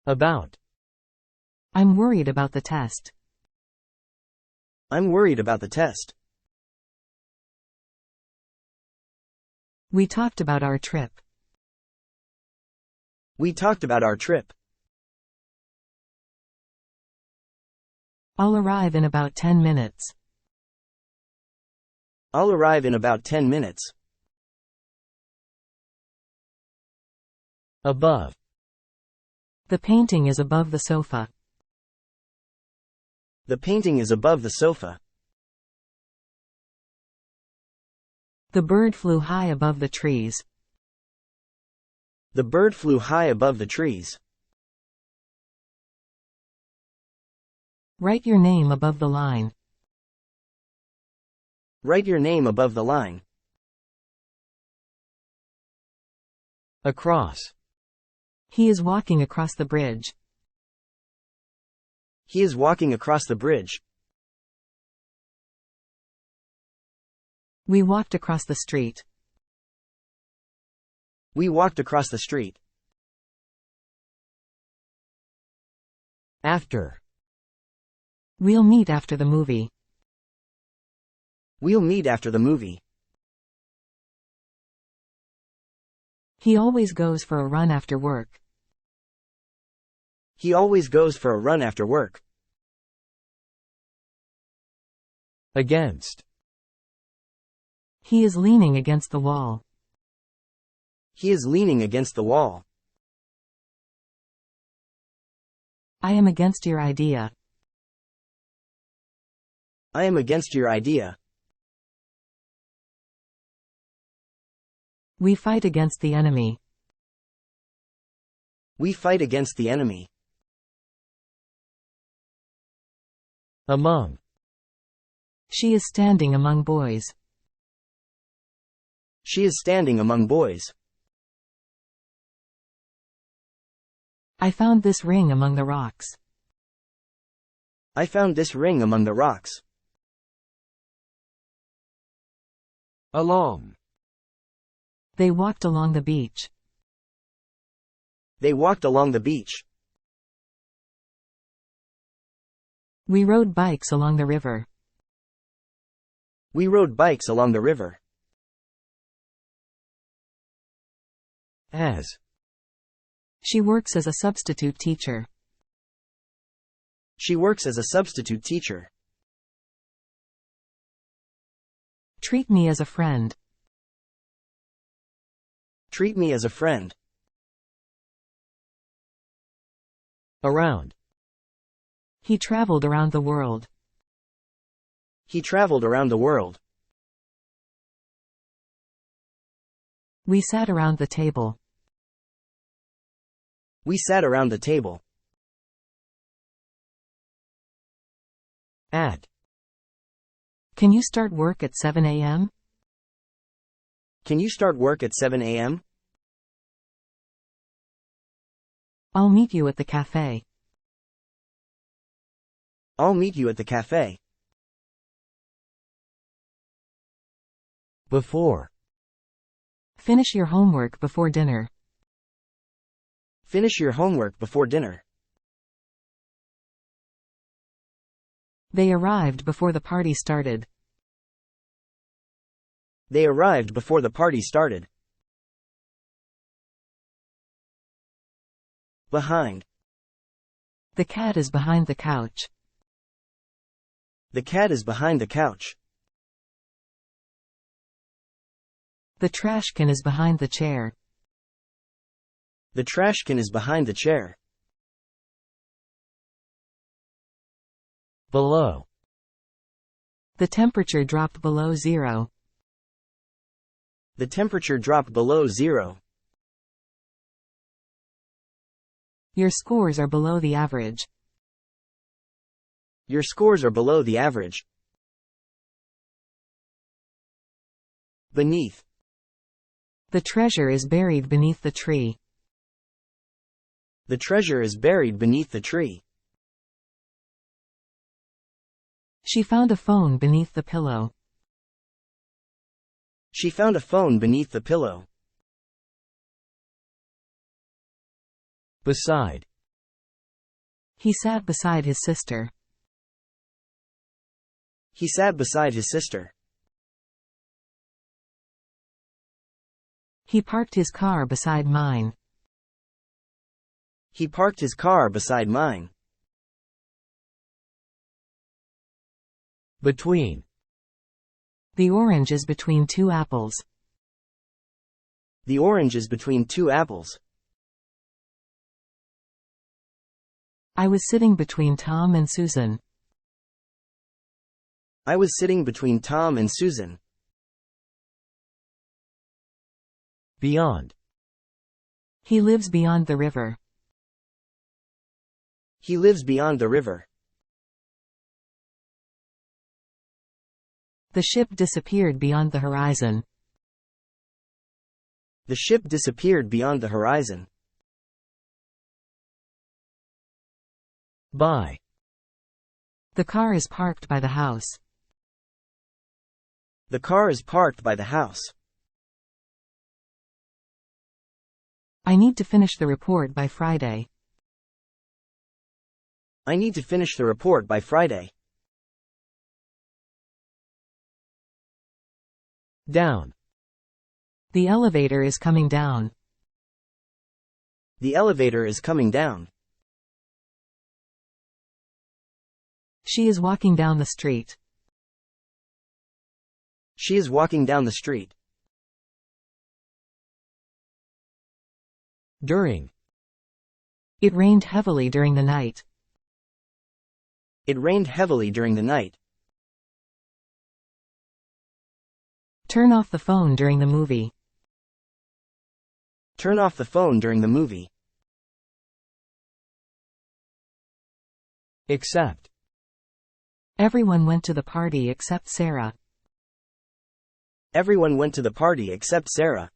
About. I'm worried about the test. I'm worried about the test. We talked about our trip. We talked about our trip. I'll arrive in about 10 minutes. I'll arrive in about 10 minutes. Above. The painting is above the sofa. The painting is above the sofa. The bird flew high above the trees. The bird flew high above the trees. Write your name above the line. Write your name above the line. Across. He is walking across the bridge. He is walking across the bridge. We walked across the street. We walked across the street. After. We'll meet after the movie. We'll meet after the movie. He always goes for a run after work. He always goes for a run after work. Against. He is leaning against the wall. He is leaning against the wall. I am against your idea. I am against your idea. We fight against the enemy. We fight against the enemy. Among. She is standing among boys. She is standing among boys. I found this ring among the rocks. I found this ring among the rocks. Along. They walked along the beach. They walked along the beach. We rode bikes along the river. We rode bikes along the river. As. She works as a substitute teacher. She works as a substitute teacher. Treat me as a friend. Treat me as a friend. Around. He traveled around the world. He traveled around the world. We sat around the table. We sat around the table. At. Can you start work at 7 a.m.? Can you start work at 7 a.m.? I'll meet you at the cafe. I'll meet you at the cafe. Before. Finish your homework before dinner. Finish your homework before dinner. They arrived before the party started. They arrived before the party started. Behind. The cat is behind the couch. The cat is behind the couch. The trash can is behind the chair. The trash can is behind the chair. Below. The temperature dropped below zero. The temperature dropped below zero. Your scores are below the average. Your scores are below the average. Beneath. The treasure is buried beneath the tree. The treasure is buried beneath the tree. She found a phone beneath the pillow. She found a phone beneath the pillow. Beside. He sat beside his sister. He sat beside his sister. He parked his car beside mine. He parked his car beside mine. Between. The orange is between two apples. The orange is between two apples. I was sitting between Tom and Susan. I was sitting between Tom and Susan. Beyond. He lives beyond the river. He lives beyond the river. The ship disappeared beyond the horizon. The ship disappeared beyond the horizon. By. The car is parked by the house. The car is parked by the house. I need to finish the report by Friday. I need to finish the report by Friday. Down. The elevator is coming down. The elevator is coming down. She is walking down the street. She is walking down the street. During. It rained heavily during the night. It rained heavily during the night. Turn off the phone during the movie. Turn off the phone during the movie. Except. Everyone went to the party except Sarah. Everyone went to the party except Sarah.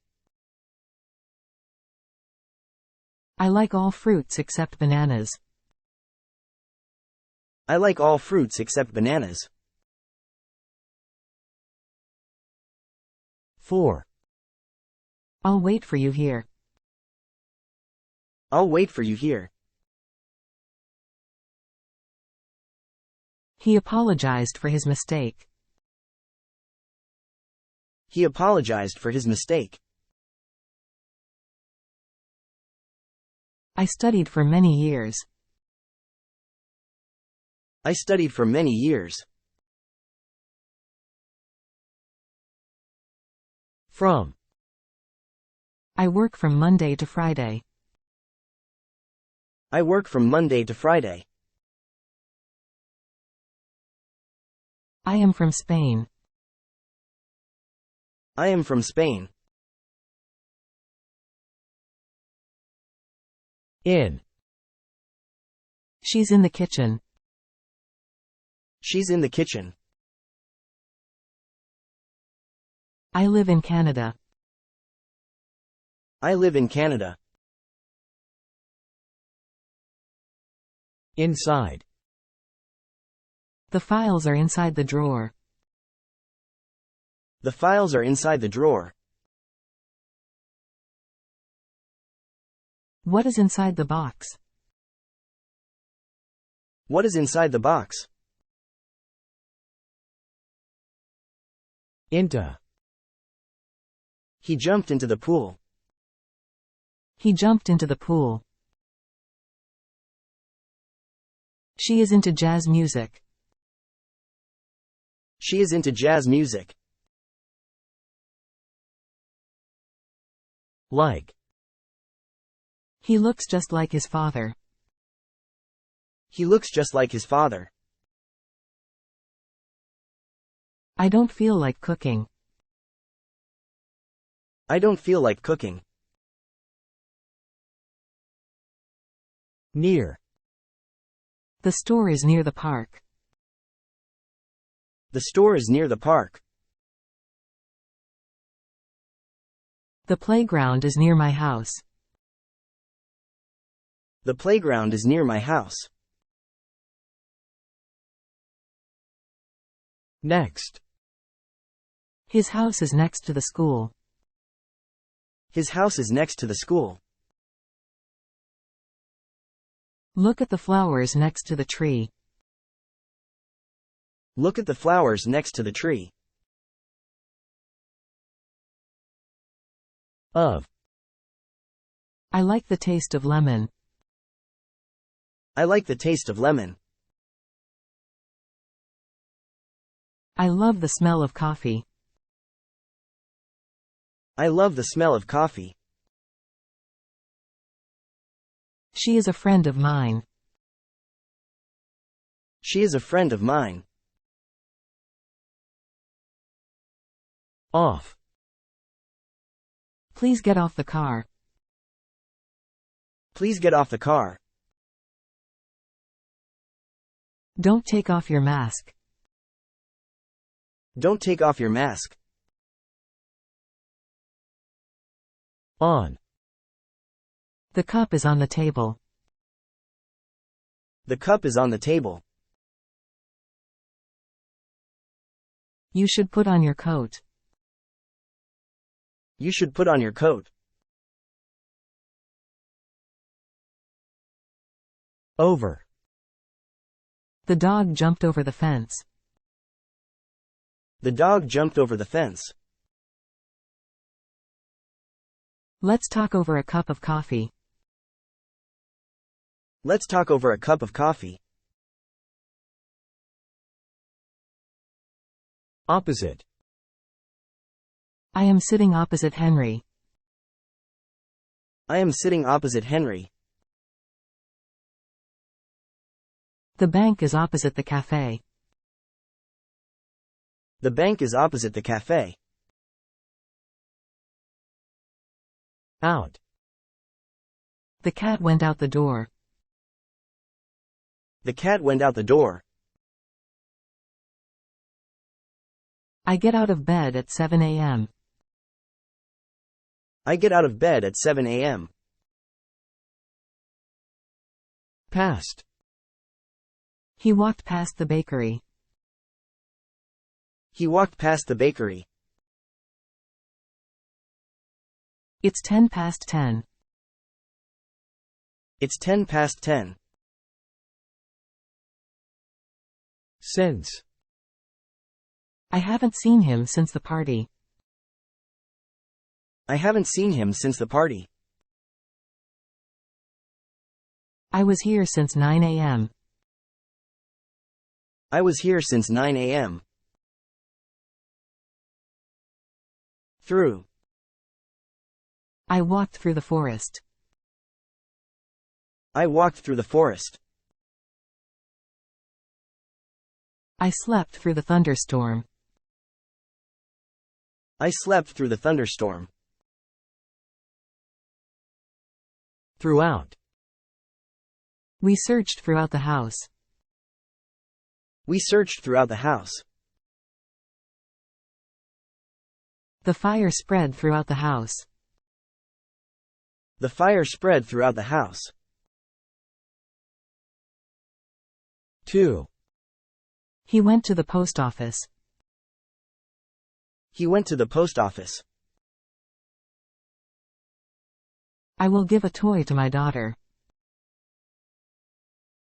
I like all fruits except bananas. I like all fruits except bananas. 4. I'll wait for you here. I'll wait for you here. He apologized for his mistake. He apologized for his mistake. I studied for many years. I studied for many years. From. I work from Monday to Friday. I work from Monday to Friday. I am from Spain. I am from Spain. In. She's in the kitchen. She's in the kitchen. I live in Canada. I live in Canada. Inside. The files are inside the drawer. The files are inside the drawer. What is inside the box? What is inside the box? Into. He jumped into the pool. He jumped into the pool. She is into jazz music. She is into jazz music. Like. He looks just like his father. He looks just like his father. I don't feel like cooking. I don't feel like cooking. Near. The store is near the park. The store is near the park. The playground is near my house. The playground is near my house. Next. His house is next to the school. His house is next to the school. Look at the flowers next to the tree. Look at the flowers next to the tree. Of. I like the taste of lemon. I like the taste of lemon. I love the smell of coffee. I love the smell of coffee. She is a friend of mine. She is a friend of mine. Off. Please get off the car. Please get off the car. Don't take off your mask. Don't take off your mask. On. The cup is on the table. The cup is on the table. You should put on your coat. You should put on your coat. Over. The dog jumped over the fence. The dog jumped over the fence. Let's talk over a cup of coffee. Let's talk over a cup of coffee. Opposite. I am sitting opposite Henry. I am sitting opposite Henry. The bank is opposite the cafe. The bank is opposite the cafe. Out. The cat went out the door. The cat went out the door. I get out of bed at 7 a.m. I get out of bed at 7 a.m. Past. He walked past the bakery. He walked past the bakery. It's 10 past 10. It's 10 past 10. Since. I haven't seen him since the party. I haven't seen him since the party. I was here since 9 a.m. I was here since 9 a.m. Through. I walked through the forest. I walked through the forest. I slept through the thunderstorm. I slept through the thunderstorm. Throughout. We searched throughout the house. We searched throughout the house. The fire spread throughout the house. The fire spread throughout the house. To. He went to the post office. He went to the post office. I will give a toy to my daughter.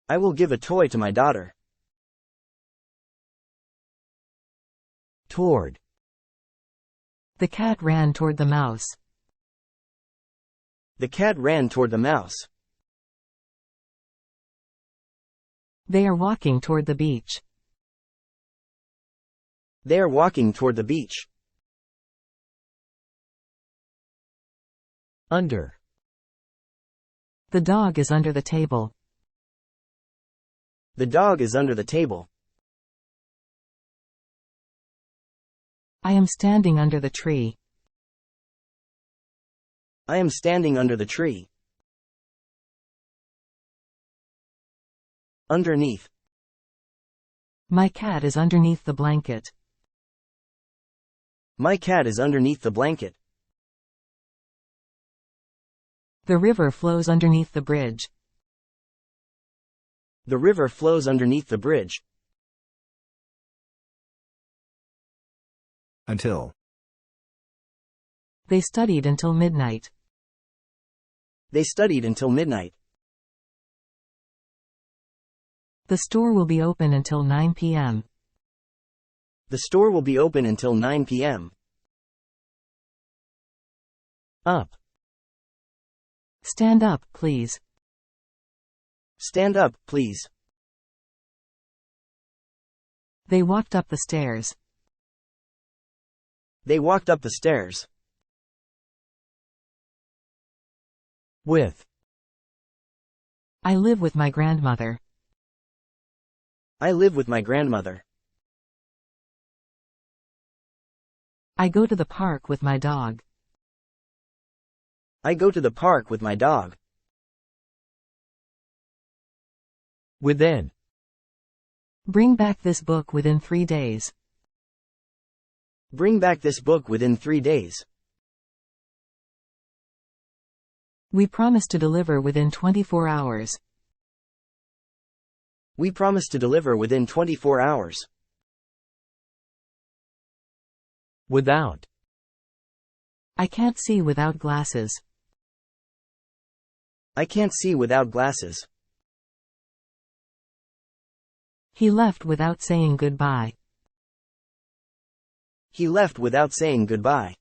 I will give a toy to my daughter. Toward. The cat ran toward the mouse. The cat ran toward the mouse. They are walking toward the beach. They are walking toward the beach. Under. The dog is under the table. The dog is under the table. I am standing under the tree. I am standing under the tree. Underneath. My cat is underneath the blanket. My cat is underneath the blanket. The river flows underneath the bridge. The river flows underneath the bridge. Until. They studied until midnight. They studied until midnight. The store will be open until 9 p.m. The store will be open until 9 p.m. Up. Stand up, please. Stand up, please. They walked up the stairs. They walked up the stairs. With. I live with my grandmother. I live with my grandmother. I go to the park with my dog. I go to the park with my dog. Within. Bring back this book within 3 days. Bring back this book within 3 days. We promise to deliver within 24 hours. We promise to deliver within 24 hours. Without. I can't see without glasses. I can't see without glasses. He left without saying goodbye. He left without saying goodbye.